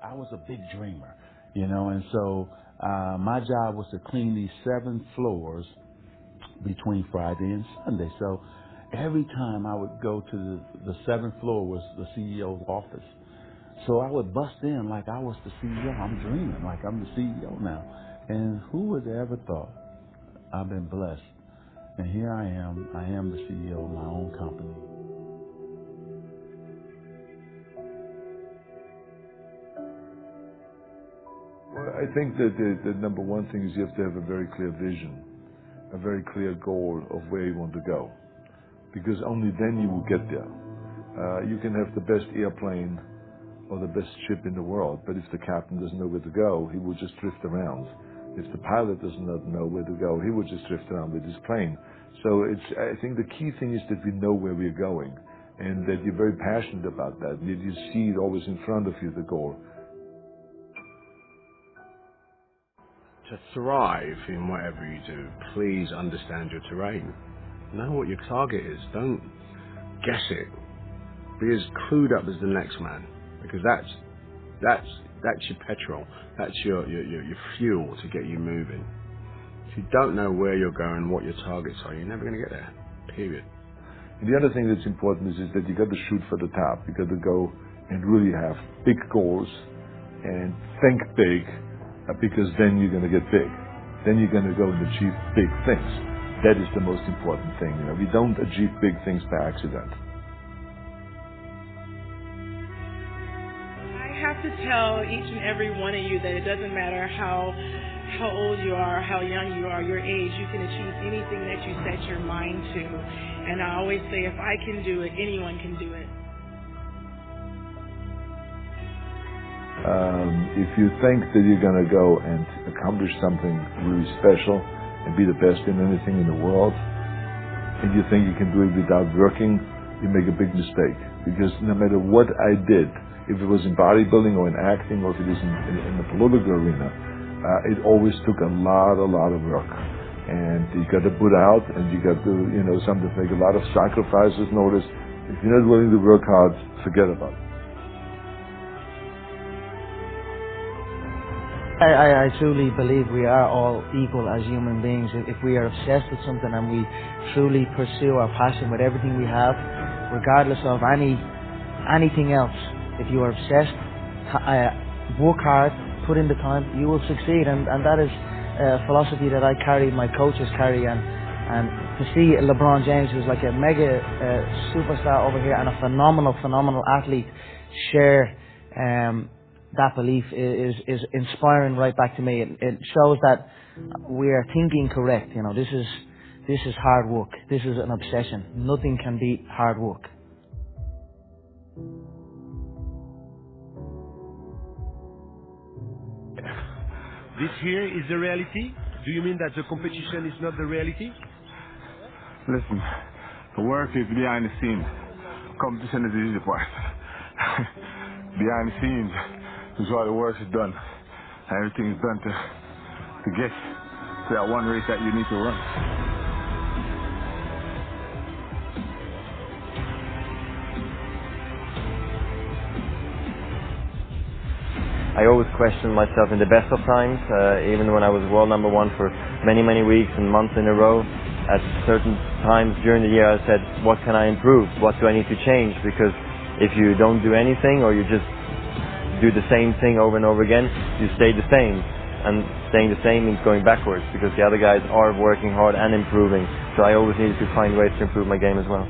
I was a big dreamer, you know, and so my job was to clean these 7 floors between Friday and Sunday. So every time I would go to the 7th floor was the CEO's office. So I would bust in like I was the CEO. I'm dreaming like I'm the CEO now. And who would have ever thought? I've been blessed. And here I am. I am the CEO of my own company. Well, I think that the number one thing is you have to have a very clear vision, a very clear goal of where you want to go, because only then you will get there. You can have the best airplane or the best ship in the world, but if the captain doesn't know where to go, he will just drift around. If the pilot does not know where to go, he will just drift around with his plane. So I think the key thing is that we know where we're going, and that you're very passionate about that, that you see it always in front of you, the goal. To thrive in whatever you do, please understand your terrain. Know what your target is. Don't guess it. Be as clued up as the next man, because that's your petrol. That's your fuel to get you moving. If you don't know where you're going, what your targets are, you're never going to get there. Period. And the other thing that's important is that you got to shoot for the top. You got to go and really have big goals and think big, because then you're going to get big. Then you're going to go and achieve big things. That is the most important thing. You know, we don't achieve big things by accident. I have to tell each and every one of you that it doesn't matter how old you are, how young you are, your age, you can achieve anything that you set your mind to. And I always say, if I can do it, anyone can do it. If you think that you're going to go and accomplish something really special and be the best in anything in the world, and you think you can do it without working, you make a big mistake. Because no matter what I did, if it was in bodybuilding or in acting or if it is in the political arena, it always took a lot of work. And you got to put out, and you got to, sometimes make a lot of sacrifices. Notice, if you're not willing to work hard, forget about it. I truly believe we are all equal as human beings. If we are obsessed with something and we truly pursue our passion with everything we have, regardless of anything else, if you are obsessed, work hard, put in the time, you will succeed. And that is a philosophy that I carry, my coaches carry, and to see LeBron James, who's like a mega superstar over here and a phenomenal athlete, share that belief is inspiring right back to me. It shows that we are thinking correct. This is hard work. This is an obsession. Nothing can beat hard work. This here is the reality? Do you mean that the competition is not the reality? Listen, the work is behind the scenes. Competition is the easy part. Behind the scenes is where the work is done. Everything is done to get to that one race that you need to run. I always questioned myself in the best of times, even when I was world number 1 for many weeks and months in a row. At certain times during the year I said, what can I improve? What do I need to change? Because if you don't do anything, or you just do the same thing over and over again, you stay the same. And staying the same means going backwards, because the other guys are working hard and improving. So I always needed to find ways to improve my game as well.